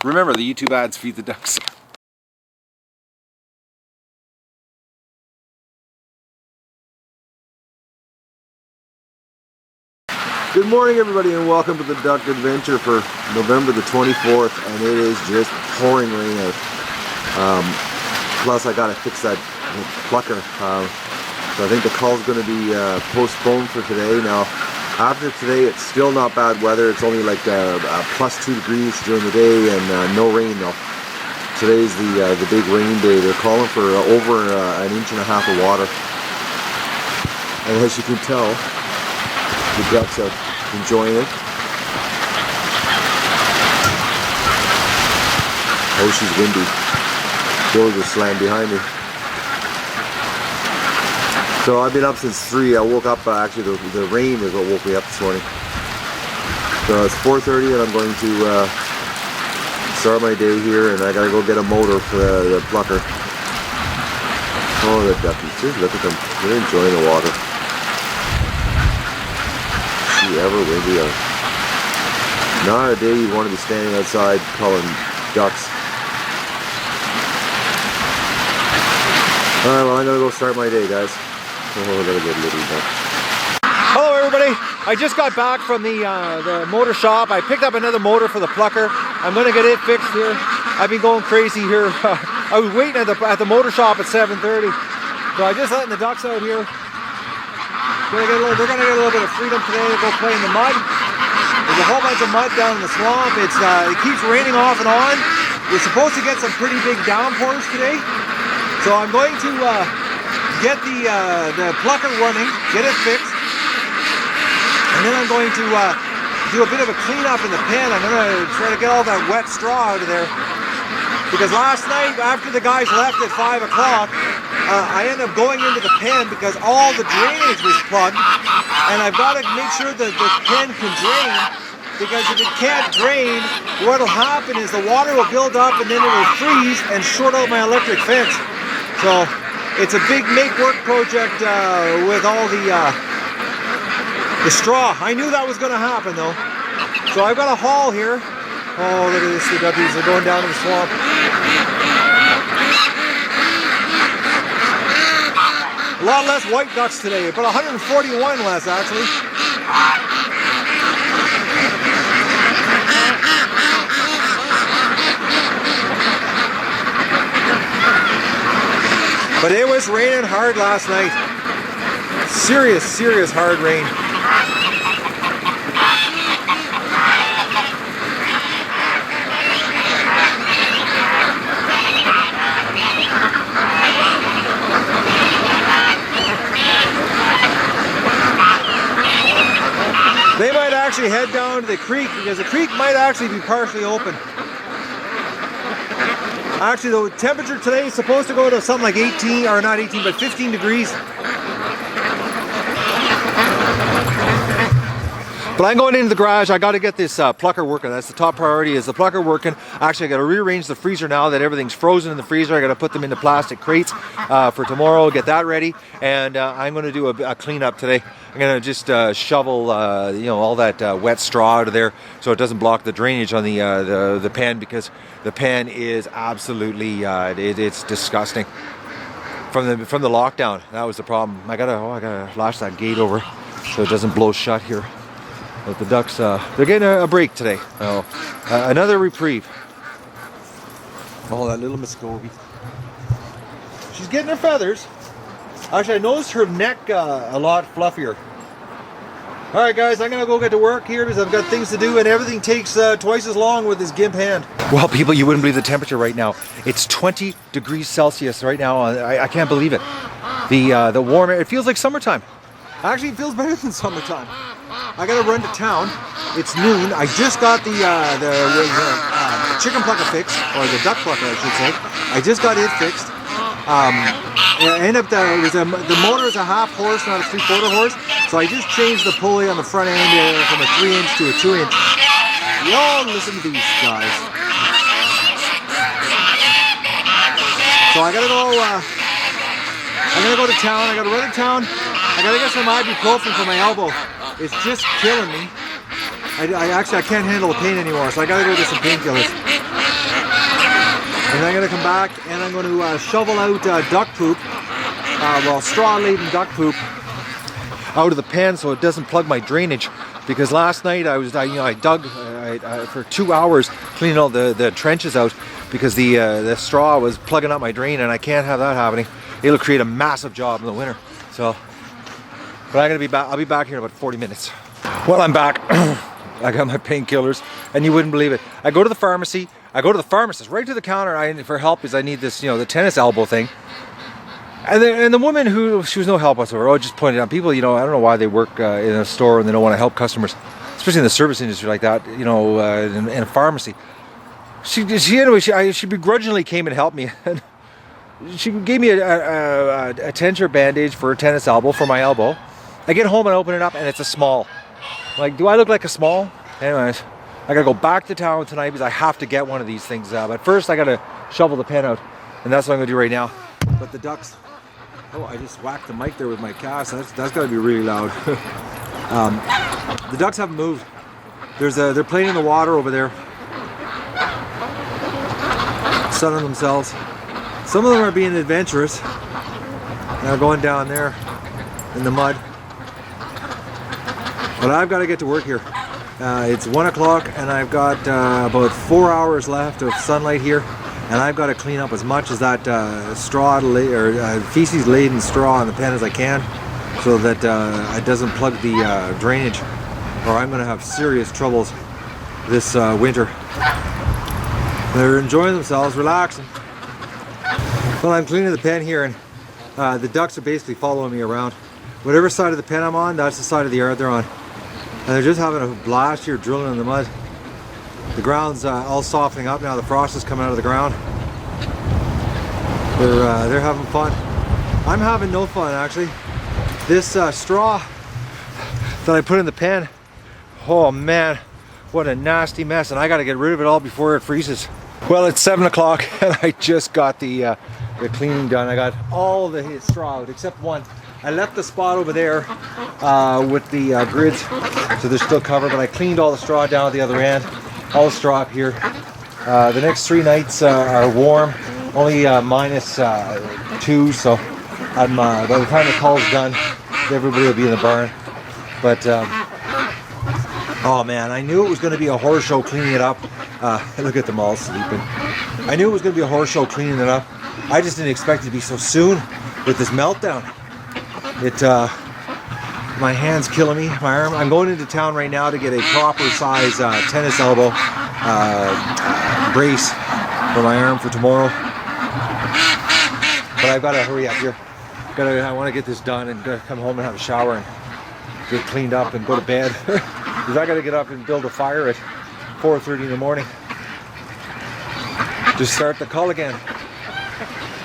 Remember, the YouTube ads feed the ducks. Good morning, everybody, and welcome to the Duck Adventure for November the 24th, and it is just pouring rain out. Plus, I gotta fix that Plucker, so I think the call's going to be postponed for today. Now, after today, it's still not bad weather. It's only like plus 2 degrees during the day, and no rain though. Today's the big rain day. They're calling for over an inch and a half of water, and as you can tell, the ducks are enjoying it. Oh, she's windy. Door just slammed behind me. So I've been up since 3. I woke up, actually the rain is what woke me up this morning. So it's 4:30 and I'm going to start my day here, and I gotta go get a motor for the Plucker. Oh, the duckies, just look at them. They're enjoying the water. Ever windy out. Not a day you want to be standing outside calling ducks. Alright, well, I'm gonna go start my day, guys. Oh, I gotta get a little duck. Hello, everybody. I just got back from the motor shop. I picked up another motor for the Plucker. I'm gonna get it fixed here. I've been going crazy here. I was waiting at the motor shop at 7:30, so I just letting the ducks out here. They're gonna get a little bit of freedom today to go play in the mud. There's a whole bunch of mud down in the swamp. It keeps raining off and on. We're supposed to get some pretty big downpours today. So I'm going to get the Plucker running, get it fixed, and then I'm going to do a bit of a cleanup in the pen. I'm gonna try to get all that wet straw out of there. Because last night, after the guys left at 5 o'clock, I ended up going into the pen because all the drainage was plugged, and I've got to make sure that the pen can drain, because if it can't drain, what will happen is the water will build up and then it will freeze and short out my electric fence. So it's a big make-work project with all the straw. I knew that was going to happen though. So I've got a haul here. Oh, look at this, the duckies are going down to the swamp. A lot less white ducks today, but 141 less actually. But it was raining hard last night. Serious hard rain. They might actually head down to the creek because the creek might actually be partially open. Actually, the temperature today is supposed to go to something like 18, or not 18, but 15 degrees. But I'm going into the garage. I got to get this Plucker working. That's the top priority, is the Plucker working. Actually, I got to rearrange the freezer now that everything's frozen in the freezer. I got to put them into plastic crates for tomorrow, get that ready. And I'm going to do a cleanup today. I'm going to just shovel all that wet straw out of there so it doesn't block the drainage on the pen, because the pen is absolutely, it's disgusting. From the lockdown, that was the problem. I gotta lash that gate over so it doesn't blow shut here. But the ducks, they're getting a break today. Another reprieve. Oh, that little Muscovy. She's getting her feathers. Actually, I noticed her neck a lot fluffier. Alright guys, I'm going to go get to work here because I've got things to do, and everything takes twice as long with this gimp hand. Well, people, you wouldn't believe the temperature right now. It's 20 degrees Celsius right now. I can't believe it. The warm air, it feels like summertime. Actually, it feels better than summertime. I gotta run to town. It's noon. I just got the chicken plucker fixed, or the duck plucker, I should say. I just got it fixed. The motor is a half horse, not a 3/4 horse. So I just changed the pulley on the front end from a 3-inch to a 2-inch. Y'all listen to these guys. So I gotta go. I'm gonna go to town. I gotta run to town. I gotta get some ibuprofen for my elbow. It's just killing me. I can't handle the pain anymore, so I gotta go get some painkillers. And I'm going to come back and I'm going to shovel out duck poop, well, straw-laden duck poop out of the pen so it doesn't plug my drainage. Because last night I dug for 2 hours cleaning all the trenches out because the straw was plugging up my drain, and I can't have that happening. It'll create a massive job in the winter. So, but I'm gonna be back. I'll be back here in about 40 minutes. Well, I'm back. I got my painkillers, and you wouldn't believe it. I go to the pharmacy. I go to the pharmacist right to the counter for help because I need this, the tennis elbow thing. And the woman she was no help whatsoever. Just pointed out people, I don't know why they work in a store and they don't want to help customers, especially in the service industry like that, in a pharmacy. She begrudgingly came and helped me. And she gave me a tensor bandage for a tennis elbow, for my elbow. I get home and open it up and it's a small. Like, do I look like a small? Anyways, I gotta go back to town tonight because I have to get one of these things. But first I gotta shovel the pen out, and that's what I'm gonna do right now. But the ducks, oh, I just whacked the mic there with my cast. That's gotta be really loud. The ducks haven't moved. They're playing in the water over there, sunning themselves. Some of them are being adventurous. They're going down there in the mud. But I've got to get to work here. It's 1 o'clock and I've got about 4 hours left of sunlight here, and I've got to clean up as much as that feces laden straw in the pen as I can, so that it doesn't plug the drainage, or I'm going to have serious troubles this winter. They're enjoying themselves, relaxing. Well, I'm cleaning the pen here, and the ducks are basically following me around. Whatever side of the pen I'm on, that's the side of the yard they're on. And they're just having a blast here drilling in the mud. The ground's all softening up now. The frost is coming out of the ground. They're having fun. I'm having no fun, actually. This straw that I put in the pen, oh man, what a nasty mess, and I got to get rid of it all before it freezes. Well, it's 7 o'clock and I just got the cleaning done. I got all the straw out except one. I left the spot over there with the grids, so they're still covered, but I cleaned all the straw down at the other end, all the straw up here. The next 3 nights are warm, only -2, so by the time the cull's done, everybody will be in the barn. But oh man, I knew it was going to be a horror show cleaning it up. Look at them all sleeping. I knew it was going to be a horror show cleaning it up. I just didn't expect it to be so soon with this meltdown. My hand's killing me, my arm. I'm going into town right now to get a proper size tennis elbow brace for my arm for tomorrow. But I've got to hurry up here. I want to get this done and come home and have a shower and get cleaned up and go to bed. Because I got to get up and build a fire at 4:30 in the morning. Just start the cull again.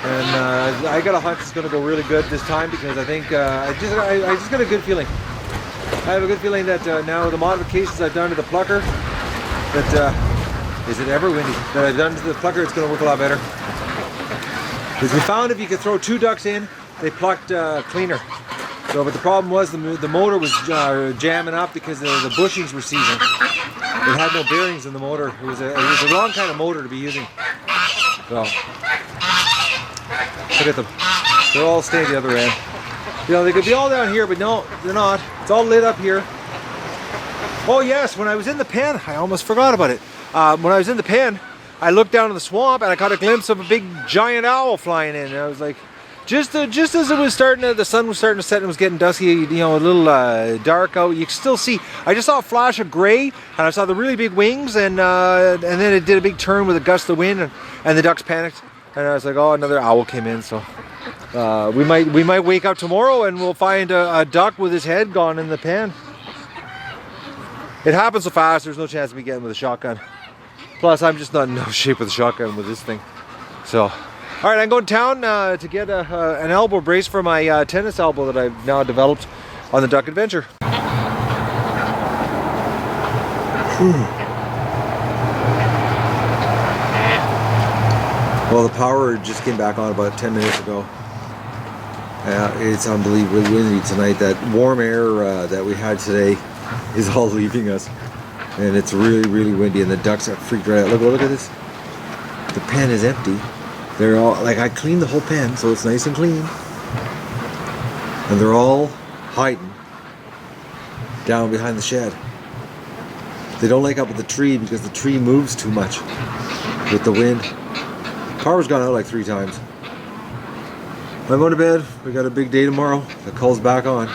And I got a hunch it's going to go really good this time, because I think I just got a good feeling. I have a good feeling that now the modifications I've done to the Plucker, that is it ever windy, that I've done to the Plucker, it's going to work a lot better. Because we found if you could throw 2 ducks in, they plucked cleaner. So, but the problem was the motor was jamming up because the bushings were seizing. It had no bearings in the motor. It was the wrong kind of motor to be using. So. Look at them. They're all staying the other end. They could be all down here, but no, they're not. It's all lit up here. Oh yes, when I was in the pen, I almost forgot about it. When I was in the pen, I looked down in the swamp and I caught a glimpse of a big giant owl flying in. And I was like, just as it was starting, the sun was starting to set and it was getting dusky, a little dark out. You could still see. I just saw a flash of gray, and I saw the really big wings, and then it did a big turn with a gust of wind, and the ducks panicked. And I was like, oh, another owl came in. So we might wake up tomorrow and we'll find a duck with his head gone in the pen. It happens so fast, there's no chance of me getting with a shotgun. Plus, I'm just not in no shape with a shotgun with this thing. So, all right, I'm going to town to get an elbow brace for my tennis elbow that I've now developed on the duck adventure. Well, the power just came back on about 10 minutes ago. It's unbelievably windy tonight. That warm air that we had today is all leaving us. And it's really, really windy, and the ducks are freaked right out. Look at this. the pen is empty. They're all, like, I cleaned the whole pen so it's nice and clean. And they're all hiding down behind the shed. They don't like up at the tree because the tree moves too much with the wind. Power's gone out like 3 times. I'm going to bed. We got a big day tomorrow. The cull's back on.